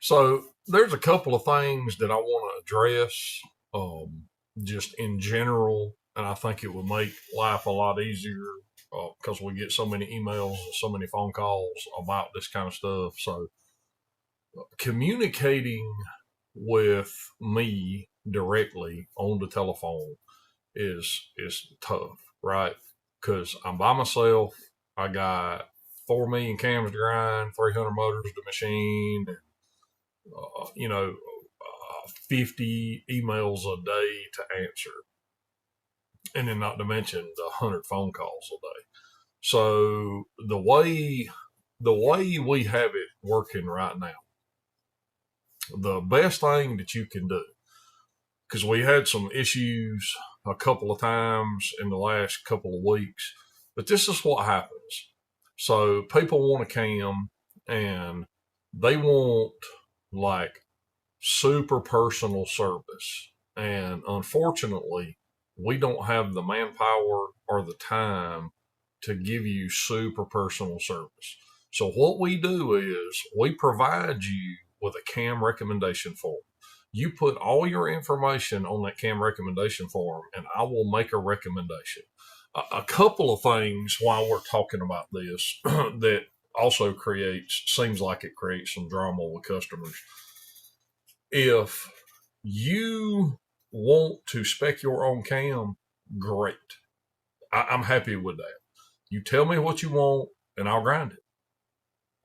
So there's a couple of things that I want to address, just in general, and I think it would make life a lot easier because we get so many emails and so many phone calls about this kind of stuff. So communicating with me directly on the telephone is tough, right? Because I'm by myself. I got 4 million cams to grind, 300 motors to machine, and 50 emails a day to answer, and then not to mention the 100 phone calls a day. So the way we have it working right now, the best thing that you can do, because we had some issues a couple of times in the last couple of weeks, but this is what happens. So people want a cam and they want like super personal service. And unfortunately, we don't have the manpower or the time to give you super personal service. So what we do is we provide you with a CAM recommendation form. You put all your information on that CAM recommendation form, and I will make a recommendation. A couple of things while we're talking about this that also seems like it creates some drama with customers. If you want to spec your own cam, great. I'm happy with that. You tell me what you want, and I'll grind it,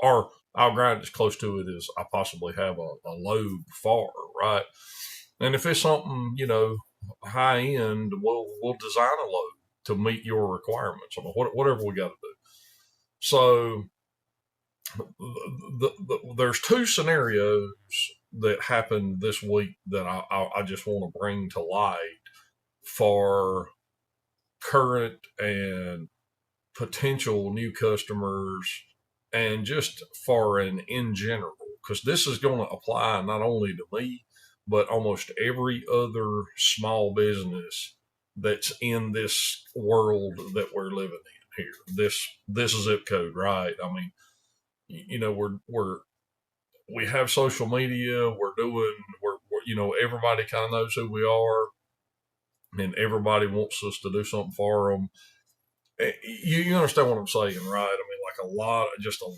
or I'll grind as close to it as I possibly have a load for, right? And if it's something high end, we'll design a load to meet your requirements. I mean, whatever we got to do. So there's two scenarios that happened this week that I just want to bring to light for current and potential new customers, and just for an in general, because this is going to apply not only to me, but almost every other small business that's in this world that we're living in here. This zip code, right? I mean, we have social media. Everybody kind of knows who we are, and everybody wants us to do something for them. You understand what I'm saying, right? I mean, like a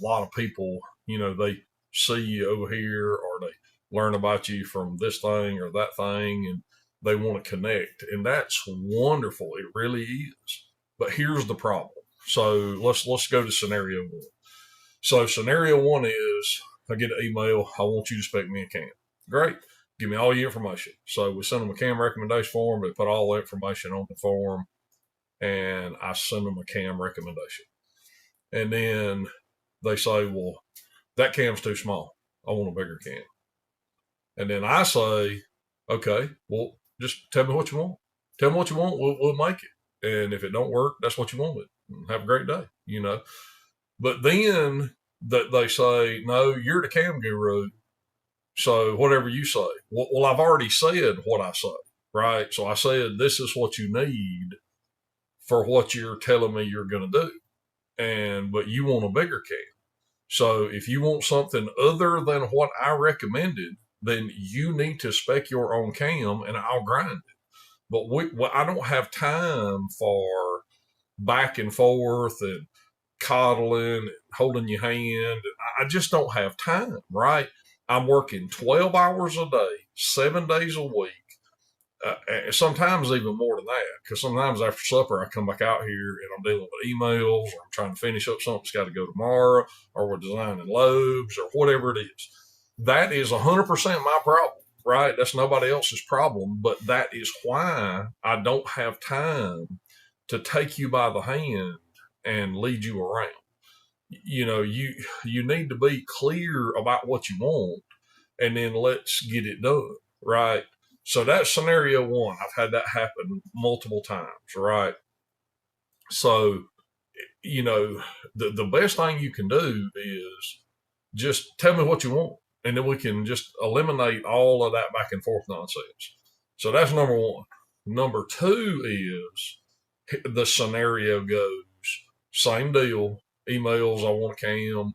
lot of people, they see you over here, or they learn about you from this thing or that thing, and they want to connect, and that's wonderful. It really is. But here's the problem. So let's go to scenario one. So scenario one is I get an email. I want you to spec me a cam. Great. Give me all your information. So we send them a cam recommendation form. They put all the information on the form, and I send them a cam recommendation. And then they say, well, that cam's too small. I want a bigger cam. And then I say, okay, well, just tell me what you want. Tell me what you want. We'll make it. And if it don't work, that's what you wanted. Have a great day. But then they say, no, you're the cam guru. So whatever you say. Well, I've already said what I say, right? So I said, this is what you need for what you're telling me you're going to do. But you want a bigger cam. So if you want something other than what I recommended, then you need to spec your own cam, and I'll grind it. But I don't have time for back and forth and coddling and holding your hand. I just don't have time, right? I'm working 12 hours a day, 7 days a week. Sometimes even more than that, because sometimes after supper I come back out here and I'm dealing with emails, or I'm trying to finish up something that's got to go tomorrow, or we're designing loads, or whatever it is. That is 100% my problem, right? That's nobody else's problem, but that is why I don't have time to take you by the hand and lead you around. You need to be clear about what you want, and then let's get it done, right? So that's scenario one. I've had that happen multiple times, right? So, the best thing you can do is just tell me what you want, and then we can just eliminate all of that back and forth nonsense. So that's number one. Number two is the scenario goes, same deal, emails, I want a cam,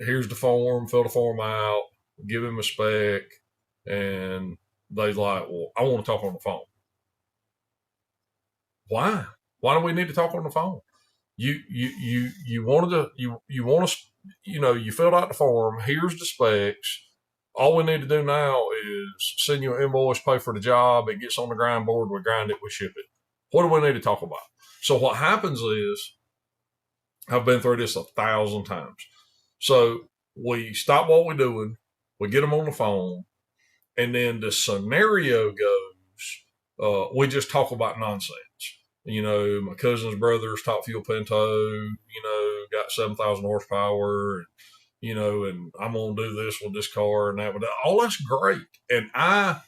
here's the form, fill the form out, give him a spec, and they like, well, I want to talk on the phone. Why? Why do we need to talk on the phone? You wanted to you want to you filled out the form. Here's the specs. All we need to do now is send you an invoice, pay for the job. It gets on the grind board. We grind it. We ship it. What do we need to talk about? So what happens is, I've been through this 1,000 times. So we stop what we're doing. We get them on the phone, and then the scenario goes. We just talk about nonsense. My cousin's brother's top fuel Pinto, got 7,000 horsepower, and I'm going to do this with this car and that. But all that's great. And I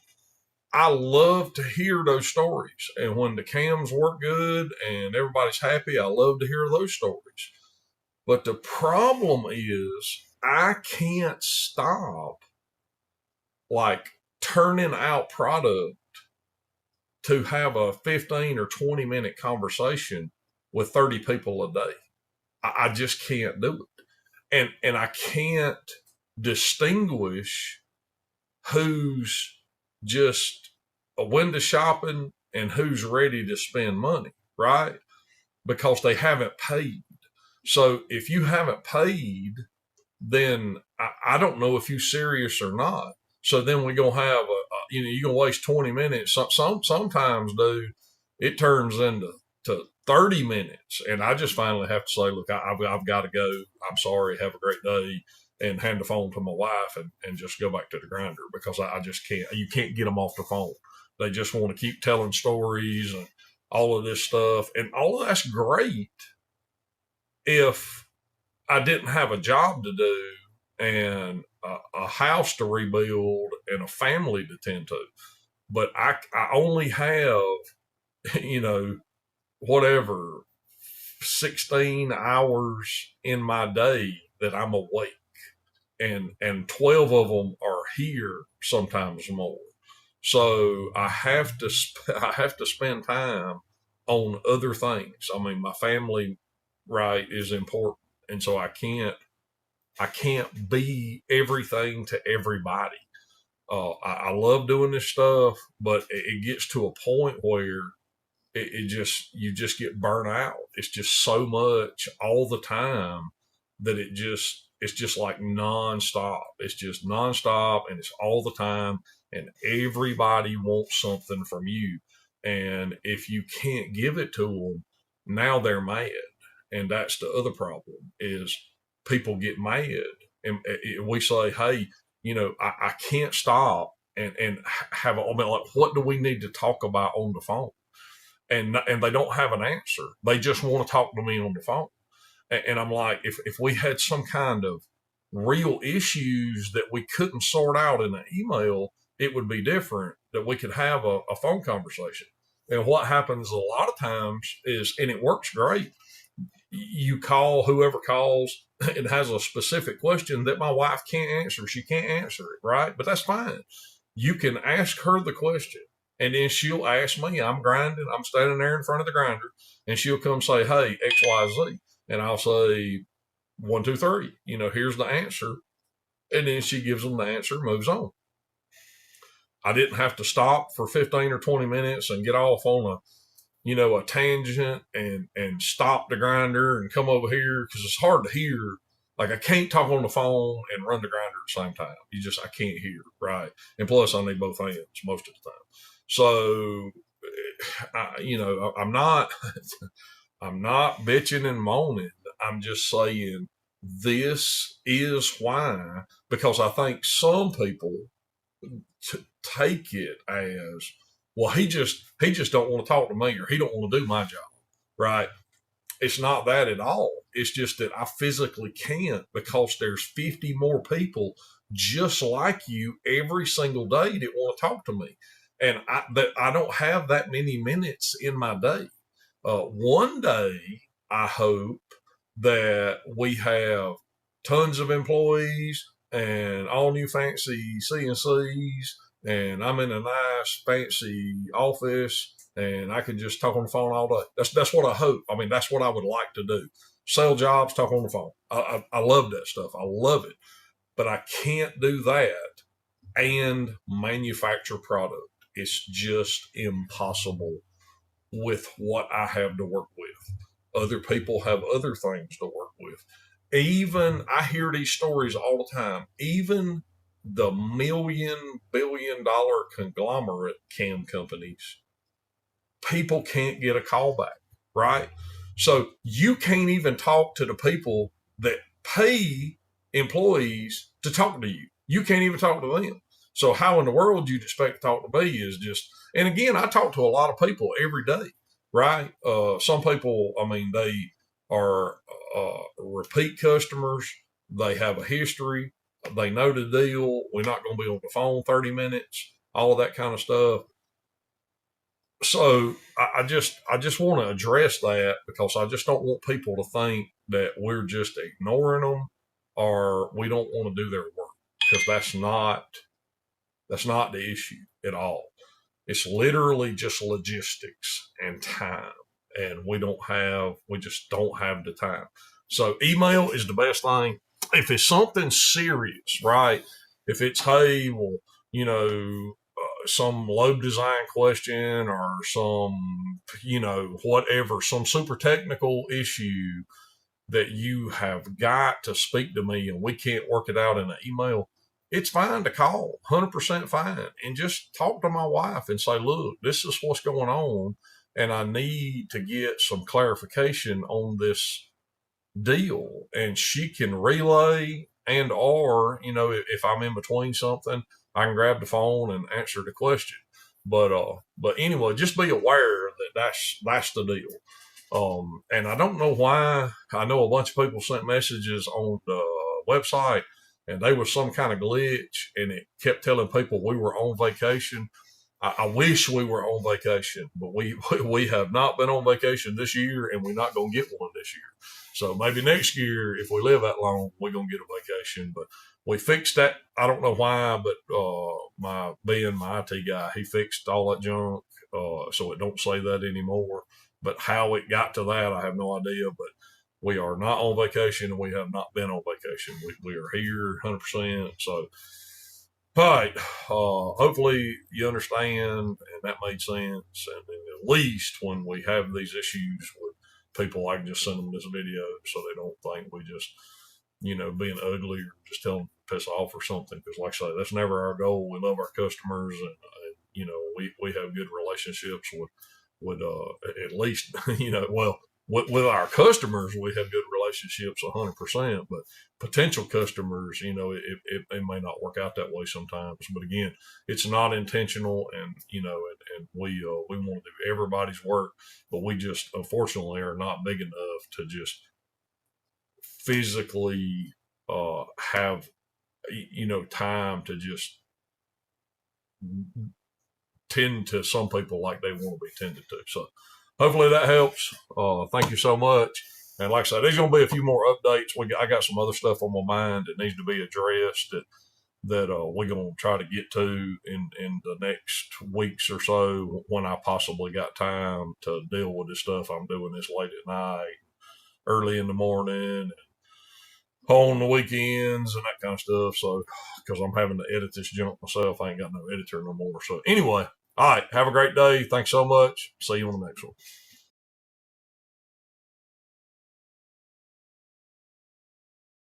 love to hear those stories. And when the cams work good and everybody's happy, I love to hear those stories. But the problem is, I can't stop like turning out product to have a 15 or 20 minute conversation with 30 people a day. I just can't do it. And I can't distinguish who's just a window shopping and who's ready to spend money, right? Because they haven't paid. So if you haven't paid, then I don't know if you're serious or not. So then we're going to have you're going to waste 20 minutes. Sometimes, dude, it turns into 30 minutes. And I just finally have to say, look, I've got to go. I'm sorry. Have a great day. And hand the phone to my wife and just go back to the grinder, because I just can't. You can't get them off the phone. They just want to keep telling stories and all of this stuff. And all of that's great if I didn't have a job to do and a house to rebuild and a family to tend to. But I only have, whatever, 16 hours in my day that I'm awake. And 12 of them are here, sometimes more. So I have to spend time on other things. I mean, my family, right, is important. And so I can't be everything to everybody. I love doing this stuff, but it gets to a point where you just get burnt out. It's just so much all the time that it's just like nonstop. It's just nonstop, and it's all the time, and everybody wants something from you. And if you can't give it to them, now they're mad. And that's the other problem, is people get mad, and we say, hey, I can't stop and have like, what do we need to talk about on the phone? And they don't have an answer. They just want to talk to me on the phone. And I'm like, if we had some kind of real issues that we couldn't sort out in an email, it would be different, that we could have a phone conversation. And what happens a lot of times is, and it works great, you call whoever calls, it has a specific question that my wife can't answer. She can't answer it, right? But that's fine. You can ask her the question, and then she'll ask me. I'm grinding. I'm standing there in front of the grinder, and she'll come say, hey, X, Y, Z. And I'll say, 1, 2, 3, here's the answer. And then she gives them the answer, moves on. I didn't have to stop for 15 or 20 minutes and get off on a tangent and stop the grinder and come over here, because it's hard to hear. Like, I can't talk on the phone and run the grinder at the same time. I can't hear, right? And plus, I need both hands most of the time. So, I'm not, I'm not bitching and moaning. I'm just saying this is why, because I think some people take it as, well, he just don't want to talk to me, or he don't want to do my job, right? It's not that at all. It's just that I physically can't, because there's 50 more people just like you every single day that want to talk to me. And I don't have that many minutes in my day. One day, I hope that we have tons of employees and all new fancy CNCs, and I'm in a nice fancy office, and I can just talk on the phone all day. That's what I hope. I mean, that's what I would like to do. sell jobs, talk on the phone. I love that stuff. I love it. But I can't do that and manufacture product. It's just impossible with what I have to work with. Other people have other things to work with. Even I hear these stories all the time. Even the $1 billion conglomerate cam companies, people can't get a call back, right? So you can't even talk to the people that pay employees to talk to you. You can't even talk to them. So how in the world you'd expect to talk to me is just, and again, I talk to a lot of people every day, right? Some people, I mean, they are repeat customers. They have a history. They know the deal. We're not going to be on the phone 30 minutes, all of that kind of stuff. So I just want to address that because I just don't want people to think that we're just ignoring them or we don't want to do their work, because that's not the issue at all. It's literally just logistics and time, and we just don't have the time. So email is the best thing. If it's something serious, right? If it's, hey, well, you know, some load design question or some, whatever, some super technical issue that you have got to speak to me and we can't work it out in an email, it's fine to call, 100% fine, and just talk to my wife and say, look, this is what's going on, and I need to get some clarification on this deal. And she can relay, and or, if I'm in between something, I can grab the phone and answer the question. But anyway, just be aware that that's the deal. And I don't know why. I know a bunch of people sent messages on the website, and they was some kind of glitch, and it kept telling people we were on vacation. I wish we were on vacation, but we have not been on vacation this year, and we're not going to get one this year. So maybe next year, if we live that long, we're going to get a vacation. But we fixed that. I don't know why, but my IT guy, he fixed all that junk, so it don't say that anymore. But how it got to that, I have no idea. But we are not on vacation, and we have not been on vacation. We are here 100%. So, all right. Hopefully you understand, and that made sense. And at least when we have these issues with people, I can just send them this video so they don't think we just, being ugly or just tell them to piss off or something. Because, like I say, that's never our goal. We love our customers, and we have good relationships with at least well, with our customers we have good relationships 100%, but potential customers, it may not work out that way sometimes. But again, it's not intentional, and and we want to do everybody's work, but we just unfortunately are not big enough to just physically have time to just tend to some people like they want to be tended to. So hopefully that helps. Thank you so much. And like I said, there's going to be a few more updates. I got some other stuff on my mind that needs to be addressed that we're going to try to get to in the next weeks or so when I possibly got time to deal with this stuff. I'm doing this late at night, early in the morning, on the weekends and that kind of stuff. So, because I'm having to edit this junk myself, I ain't got no editor no more. So, anyway, all right. Have a great day. Thanks so much. See you on the next one.